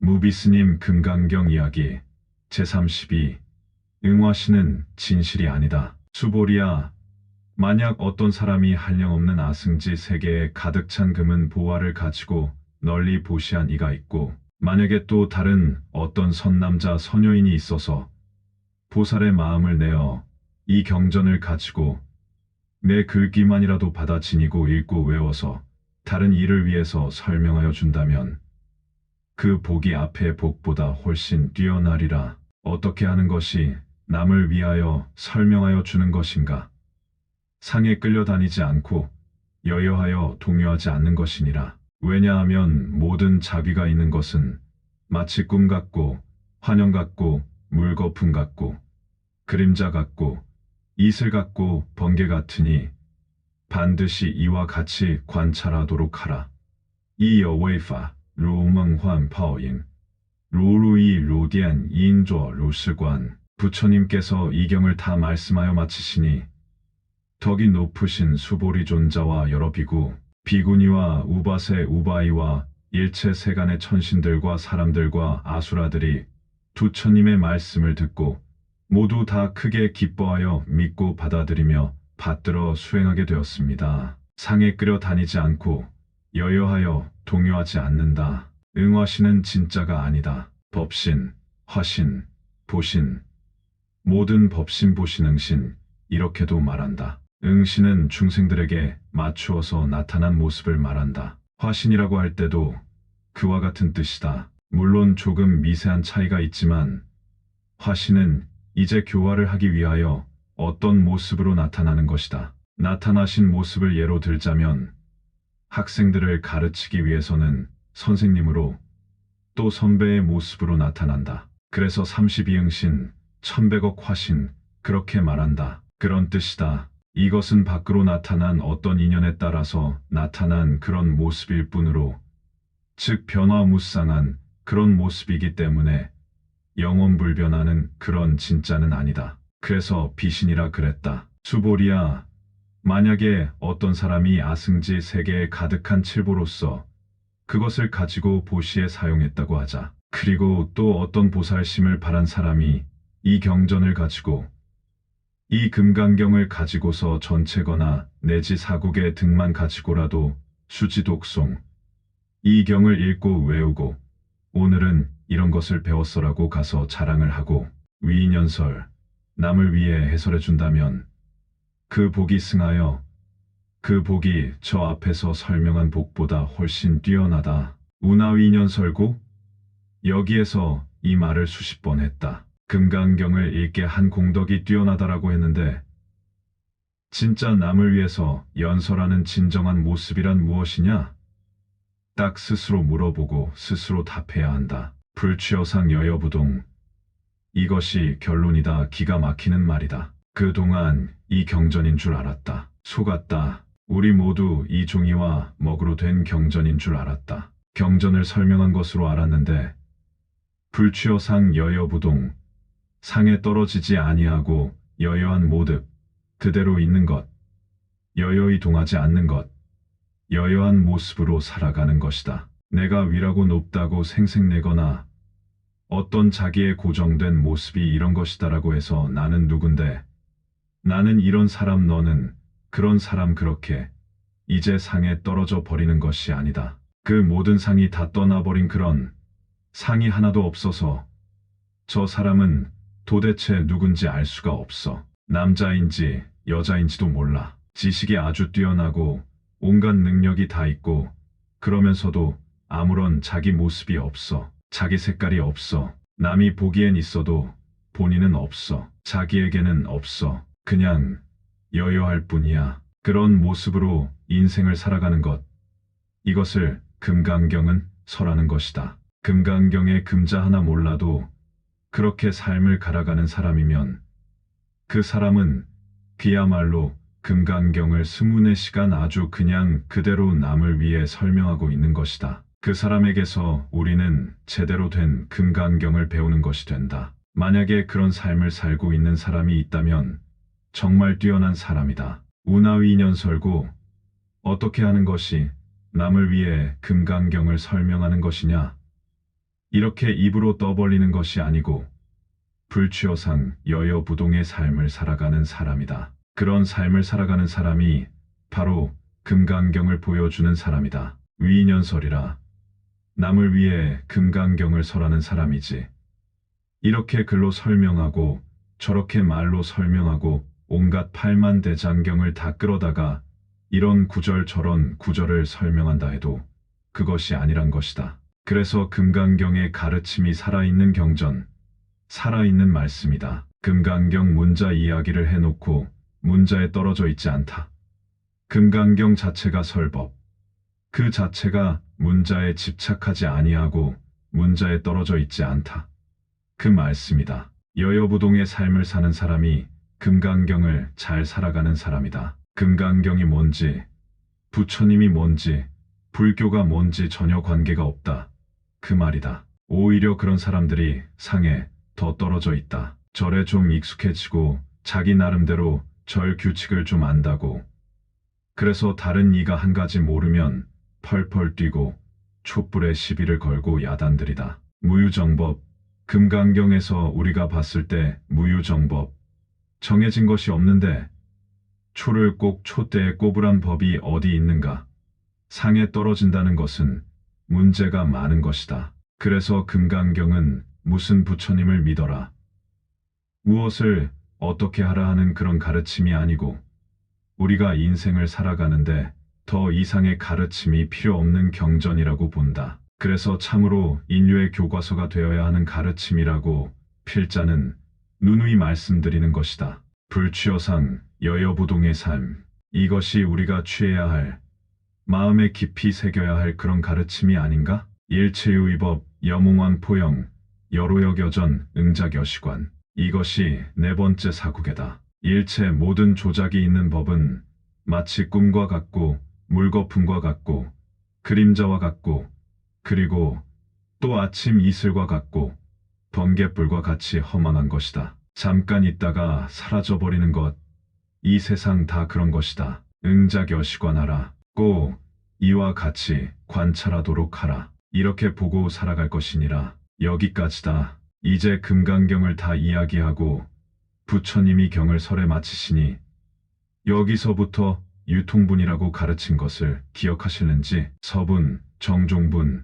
무비스님 금강경 이야기 제32 응화시는 진실이 아니다. 수보리야, 만약 어떤 사람이 한량없는 아승지 세계에 가득 찬 금은 보화를 가지고 널리 보시한 이가 있고, 만약에 또 다른 어떤 선남자 선여인이 있어서 보살의 마음을 내어 이 경전을 가지고 내 글귀만이라도 받아 지니고 읽고 외워서 다른 이를 위해서 설명하여 준다면 그 복이 앞의 복보다 훨씬 뛰어나리라. 어떻게 하는 것이 남을 위하여 설명하여 주는 것인가? 상에 끌려다니지 않고 여여하여 동요하지 않는 것이니라. 왜냐하면 모든 자비가 있는 것은 마치 꿈 같고 환영 같고 물거품 같고 그림자 같고 이슬 같고 번개 같으니 반드시 이와 같이 관찰하도록 하라. 이 여웨이파 루멍환 파오인 루루이 루디안 인조 루스관. 부처님께서 이 경을 다 말씀하여 마치시니 덕이 높으신 수보리 존자와 여러 비구, 비구니와 우바세 우바이와 일체 세간의 천신들과 사람들과 아수라들이 부처님의 말씀을 듣고 모두 다 크게 기뻐하여 믿고 받아들이며 받들어 수행하게 되었습니다. 상에 끌려다니지 않고 여여하여 동요하지 않는다. 응화시는 진짜가 아니다. 법신, 화신, 보신, 모든 법신 보신 응신, 이렇게도 말한다. 응신은 중생들에게 맞추어서 나타난 모습을 말한다. 화신이라고 할 때도 그와 같은 뜻이다. 물론 조금 미세한 차이가 있지만 화신은 이제 교화를 하기 위하여 어떤 모습으로 나타나는 것이다. 나타나신 모습을 예로 들자면 학생들을 가르치기 위해서는 선생님으로 또 선배의 모습으로 나타난다. 그래서 32응신, 1100억 화신, 그렇게 말한다. 그런 뜻이다. 이것은 밖으로 나타난 어떤 인연에 따라서 나타난 그런 모습일 뿐으로, 즉 변화무쌍한 그런 모습이기 때문에 영원불변하는 그런 진짜는 아니다. 그래서 비신이라 그랬다. 수보리야, 만약에 어떤 사람이 아승지 세계에 가득한 칠보로서 그것을 가지고 보시에 사용했다고 하자. 그리고 또 어떤 보살심을 바란 사람이 이 경전을 가지고 이 금강경을 가지고서 전체거나 내지 사국의 등만 가지고라도 수지독송 이 경을 읽고 외우고 오늘은 이런 것을 배웠어라고 가서 자랑을 하고 위인연설 남을 위해 해설해 준다면 그 복이 승하여 그 복이 저 앞에서 설명한 복보다 훨씬 뛰어나다. 운하위인연설고 여기에서 이 말을 수십 번 했다. 금강경을 읽게 한 공덕이 뛰어나다라고 했는데 진짜 남을 위해서 연설하는 진정한 모습이란 무엇이냐? 딱 스스로 물어보고 스스로 답해야 한다. 불취여상 여여부동. 이것이 결론이다. 기가 막히는 말이다. 그동안 이 경전인 줄 알았다. 속았다. 우리 모두 이 종이와 먹으로 된 경전인 줄 알았다. 경전을 설명한 것으로 알았는데 불취여상 여여부동. 상에 떨어지지 아니하고 여여한 모습, 그대로 있는 것, 여여히 동하지 않는 것, 여여한 모습으로 살아가는 것이다. 내가 위라고 높다고 생색내거나 어떤 자기의 고정된 모습이 이런 것이다라고 해서 나는 누군데, 나는 이런 사람 너는 그런 사람 그렇게 이제 상에 떨어져 버리는 것이 아니다. 그 모든 상이 다 떠나버린 그런 상이 하나도 없어서 저 사람은 도대체 누군지 알 수가 없어. 남자인지 여자인지도 몰라. 지식이 아주 뛰어나고 온갖 능력이 다 있고 그러면서도 아무런 자기 모습이 없어. 자기 색깔이 없어. 남이 보기엔 있어도 본인은 없어. 자기에게는 없어. 그냥 여여할 뿐이야. 그런 모습으로 인생을 살아가는 것. 이것을 금강경은 설하는 것이다. 금강경의 금자 하나 몰라도 그렇게 삶을 갈아가는 사람이면 그 사람은 그야말로 금강경을 24시간 아주 그냥 그대로 남을 위해 설명하고 있는 것이다. 그 사람에게서 우리는 제대로 된 금강경을 배우는 것이 된다. 만약에 그런 삶을 살고 있는 사람이 있다면 정말 뛰어난 사람이다. 운하위인연설고 어떻게 하는 것이 남을 위해 금강경을 설명하는 것이냐? 이렇게 입으로 떠벌리는 것이 아니고 불취어상 여여부동의 삶을 살아가는 사람이다. 그런 삶을 살아가는 사람이 바로 금강경을 보여주는 사람이다. 위인연설이라 남을 위해 금강경을 설하는 사람이지. 이렇게 글로 설명하고 저렇게 말로 설명하고 온갖 팔만대장경을 다 끌어다가 이런 구절 저런 구절을 설명한다 해도 그것이 아니란 것이다. 그래서 금강경의 가르침이 살아있는 경전, 살아있는 말씀이다. 금강경 문자 이야기를 해놓고 문자에 떨어져 있지 않다. 금강경 자체가 설법, 그 자체가 문자에 집착하지 아니하고 문자에 떨어져 있지 않다. 그 말씀이다. 여여부동의 삶을 사는 사람이 금강경을 잘 살아가는 사람이다. 금강경이 뭔지, 부처님이 뭔지, 불교가 뭔지 전혀 관계가 없다. 그 말이다. 오히려 그런 사람들이 상에 더 떨어져 있다. 절에 좀 익숙해지고 자기 나름대로 절 규칙을 좀 안다고. 그래서 다른 이가 한 가지 모르면 펄펄 뛰고 촛불에 시비를 걸고 야단들이다. 무유정법, 금강경에서 우리가 봤을 때 무유정법, 정해진 것이 없는데 초를 꼭 촛대에 꼽으란 법이 어디 있는가? 상에 떨어진다는 것은 문제가 많은 것이다. 그래서 금강경은 무슨 부처님을 믿어라, 무엇을 어떻게 하라 하는 그런 가르침이 아니고 우리가 인생을 살아가는데 더 이상의 가르침이 필요 없는 경전이라고 본다. 그래서 참으로 인류의 교과서가 되어야 하는 가르침이라고 필자는 누누이 말씀드리는 것이다. 불취어상 여여부동의 삶, 이것이 우리가 취해야 할, 마음에 깊이 새겨야 할 그런 가르침이 아닌가? 일체유의법, 여몽왕포영, 여로여겨전, 응작여시관, 이것이 네 번째 사국에다. 일체 모든 조작이 있는 법은 마치 꿈과 같고 물거품과 같고 그림자와 같고 그리고 또 아침 이슬과 같고 번갯불과 같이 허망한 것이다. 잠깐 있다가 사라져버리는 것, 이 세상 다 그런 것이다. 응작여시관하라. 꼭 이와 같이 관찰하도록 하라. 이렇게 보고 살아갈 것이니라. 여기까지다. 이제 금강경을 다 이야기하고 부처님이 경을 설에 마치시니 여기서부터 유통분이라고 가르친 것을 기억하시는지? 서분, 정종분,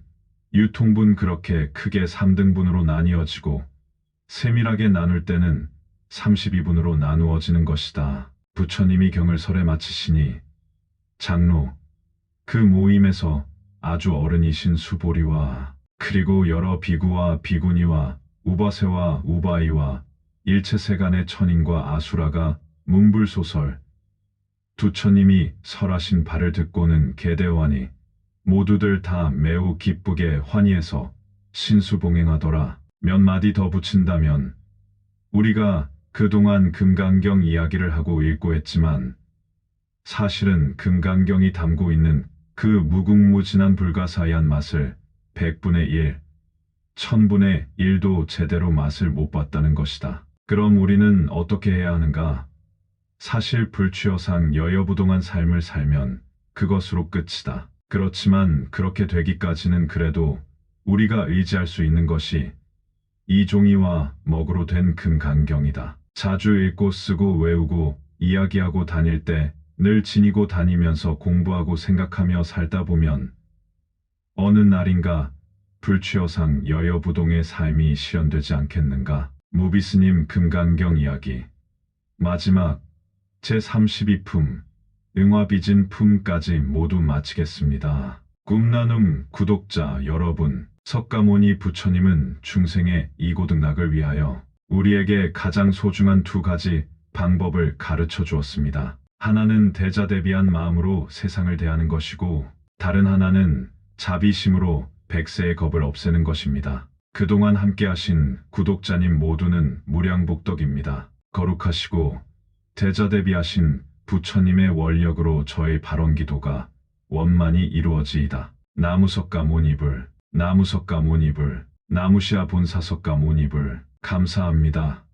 유통분 그렇게 크게 3등분으로 나뉘어지고 세밀하게 나눌 때는 32분으로 나누어지는 것이다. 부처님이 경을 설에 마치시니 장로, 그 모임에서 아주 어른이신 수보리와 그리고 여러 비구와 비구니와 우바세와 우바이와 일체세간의 천인과 아수라가 문불소설 두처님이 설하신 바를 듣고는 개대환이 모두들 다 매우 기쁘게 환희해서 신수봉행하더라. 몇 마디 더 붙인다면 우리가 그동안 금강경 이야기를 하고 읽고 했지만 사실은 금강경이 담고 있는 그 무궁무진한 불가사의한 맛을 100분의 1, 1000분의 1도 제대로 맛을 못 봤다는 것이다. 그럼 우리는 어떻게 해야 하는가? 사실 불취어상 여여부동한 삶을 살면 그것으로 끝이다. 그렇지만 그렇게 되기까지는 그래도 우리가 의지할 수 있는 것이 이종이와 먹으로 된 금강경이다. 자주 읽고 쓰고 외우고 이야기하고 다닐 때 늘 지니고 다니면서 공부하고 생각하며 살다 보면 어느 날인가 불취어상 여여부동의 삶이 실현되지 않겠는가? 무비스님 금강경 이야기 마지막 제32품 응화비진 품까지 모두 마치겠습니다. 꿈나눔 구독자 여러분, 석가모니 부처님은 중생의 이고득락을 위하여 우리에게 가장 소중한 두 가지 방법을 가르쳐 주었습니다. 하나는 대자대비한 마음으로 세상을 대하는 것이고 다른 하나는 자비심으로 백세의 겁을 없애는 것입니다. 그동안 함께하신 구독자님 모두는 무량복덕입니다. 거룩하시고 대자대비하신 부처님의 원력으로 저의 발언기도가 원만히 이루어지이다. 나무석가모니불, 나무석가모니불, 나무시아 본사석가모니불. 감사합니다.